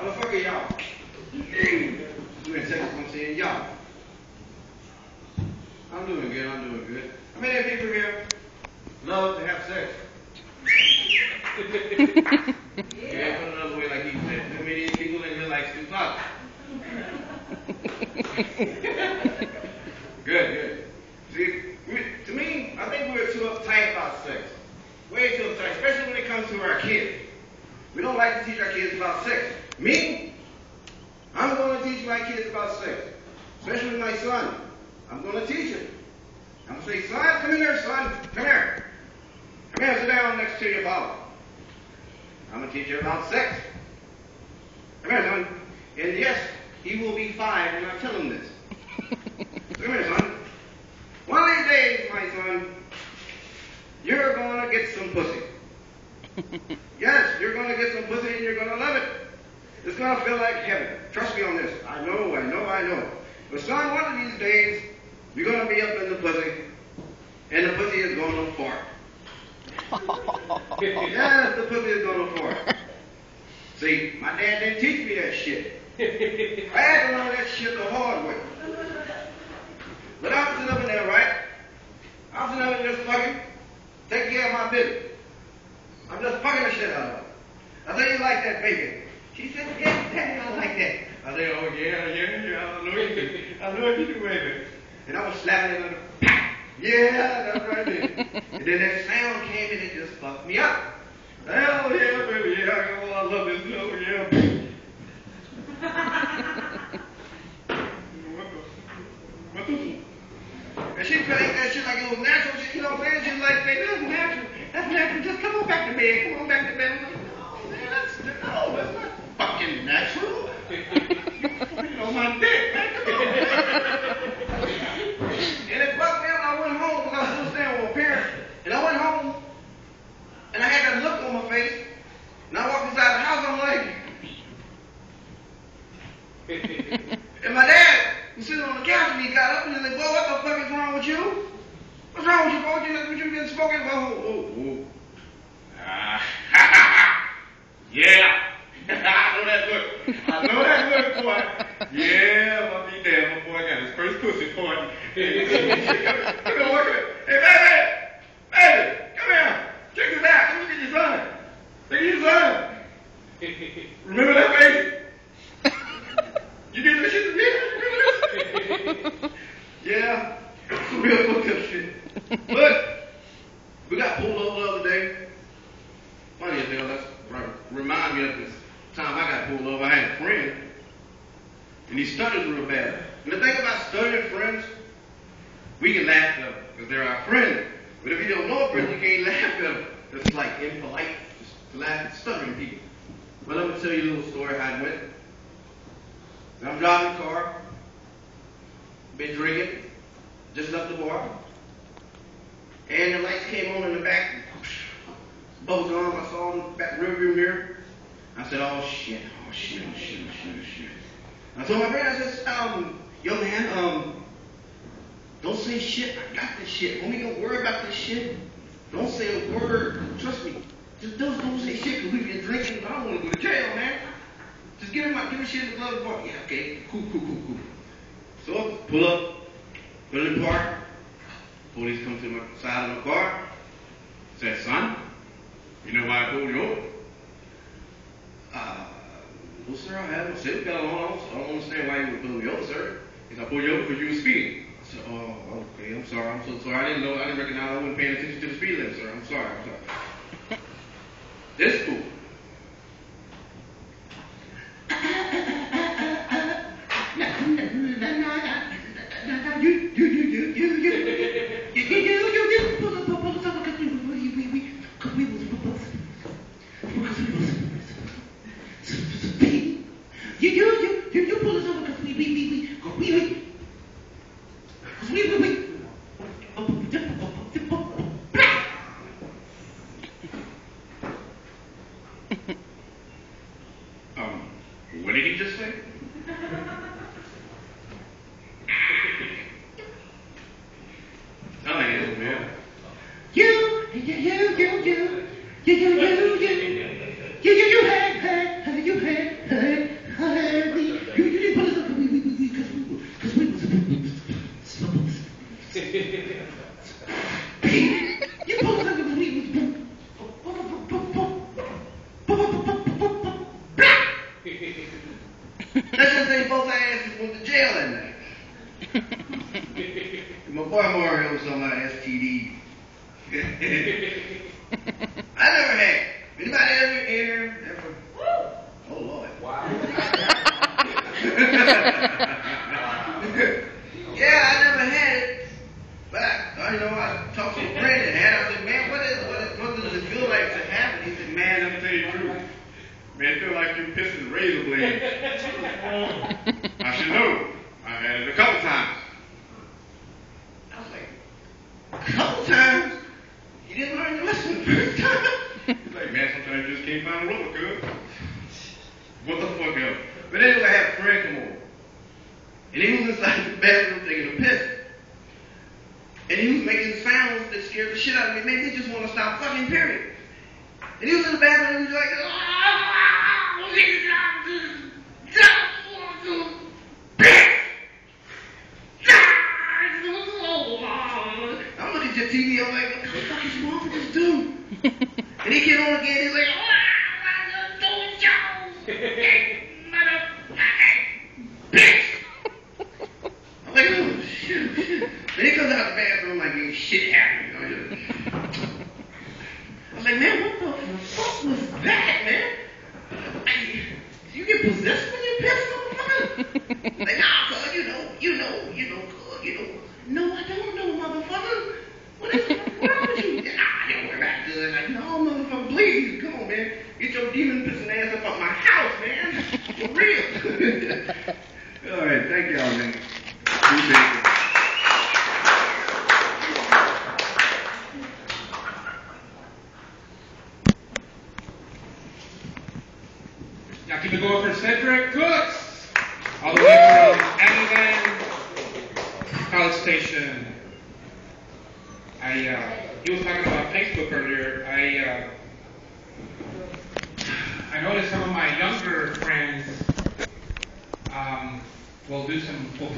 How the fuck are y'all? You in Texas, I'm saying y'all. I'm doing good, I'm doing good. How many people here love to have sex? Yeah, put another way like he said. How many people in here like to talk? Good. See, to me, I think we're too uptight about sex. Way too uptight, especially when it comes to our kids. We don't like to teach our kids about sex. Me, I'm going to teach my kids about sex. Especially my son. I'm going to teach him. I'm going to say, son, come here, son. Come here. Come here, sit down next to your father. I'm going to teach you about sex. Come here, son. And yes, he will be 5 when I tell him this. So come here, son. One of these days, my son, you're going to get some pussy. Yes, you're going to get some pussy and you're going to love it. It's going to feel like heaven. Trust me on this. I know. But son, one of these days, you're going to be up in the pussy, and the pussy is going to fart. Yes, the pussy is going to fart. See, my dad didn't teach me that shit. I had to learn that shit the hard way. But I'm sitting up in there, right? I'm sitting up in there just fucking, taking care of my business. I'm just fucking the shit out of her. I said, you like that bacon? She said, yes, Daddy, I like that. I said, oh, yeah, I know you do. I know you do, baby. And I was slapping it on the pack. Yeah, that's right there. And then that sound came and it just fucked me up. Hell yeah, baby, yeah, I love this, oh yeah. And she played that shit like it was natural. She, you know what I'm saying? She's like, baby, that's natural. That's natural. Just come on back to bed. Come on back to bed. I'm like, no, man, that's not fucking natural. You know, my dick, man, come on. And it bugged me out. I went home because I was still staying with my parents. And I went home, and I had that look on my face. And I walked inside the house, I'm like, and my dad was sitting on the couch, and he got up, and he's like, well, what the fuck is wrong with you? What's wrong with you, folks? What you been smoking? Oh. Yeah. I know that look, boy. Yeah, I'll be damn, my boy got his first pussy party. Hey, baby, come here. Check this out. Let me get your son. Look at your son. Remember that baby? You did that shit to me? Remember this? Yeah, some real fucked up shit. But we got pulled over the other day. Funny as hell, that's remind me of this time I got pulled over. I had a friend, and he stuttered real bad. And the thing about stuttering friends, we can laugh at them because they're our friends. But if you don't know a friend, you can't laugh at them. It's like impolite just to laugh at stuttering people. But let me tell you a little story how it went. And I'm driving the car, been drinking, just left the bar, and the lights came on in the back. Both arms, I saw in the back rearview mirror. I said, oh shit. I told my friend, I said, yo man, don't say shit. I got this shit. Homie, don't worry about this shit. Don't say a word. Trust me. Just don't say shit because we've been drinking. I don't want to go to jail, man. Just give me shit in the glove box. Yeah, okay. Cool. So pull up, put in the park. Police come to my side of the car. Said, son, you know why I pulled you over? No, sir, I haven't. I said, we got along. I don't understand why you would pull me over, sir. He said, I pulled you over because you were speeding. I said, oh, okay, I'm sorry. I'm so sorry. I didn't recognize I wasn't paying attention to the speed limit, sir. I'm sorry. This fool. You pull us over because what did he just say? Telling you, man. You had, boy Mario was talking about STD. I never had. Anybody ever? Oh Lord. Wow. Yeah, I never had it. But I talked to a friend that had it. I said, man, what does it feel like to have it? He said, man, let me tell you the truth. Man, it feel like you're pissing razor blades. I should know. I had it a couple times. I was like, a couple times? You didn't learn your lesson the first time? He's like, man, sometimes you just can't find a rubber, cuz. What the fuck else? But anyway, I had a friend come over. And he was inside the bathroom taking a piss. And he was making sounds that scared the shit out of me. Made me just want to stop fucking, period. And he was in the bathroom and he was like, I'm looking at your TV, I'm like, what the fuck is wrong with this dude? And he came on again, he's like, bitch! I'm like, oh, shit. Then he comes out the bathroom like, ain't shit happening. I was like, man, what the fuck was that, man? You get possessed when you piss, motherfucker? Like, nah, cuz, you know, cuz, no, I don't know, motherfucker. What is wrong with you? Nah, you don't worry about it, good. Like, no, motherfucker, please, come on, man. Get your demon pissing ass up off my house, man. For real. All right, thank y'all, man. Appreciate it. Now keep it going for Cedric Cooks, all the way from Abilene, College Station. He was talking about Facebook earlier. I noticed some of my younger friends will put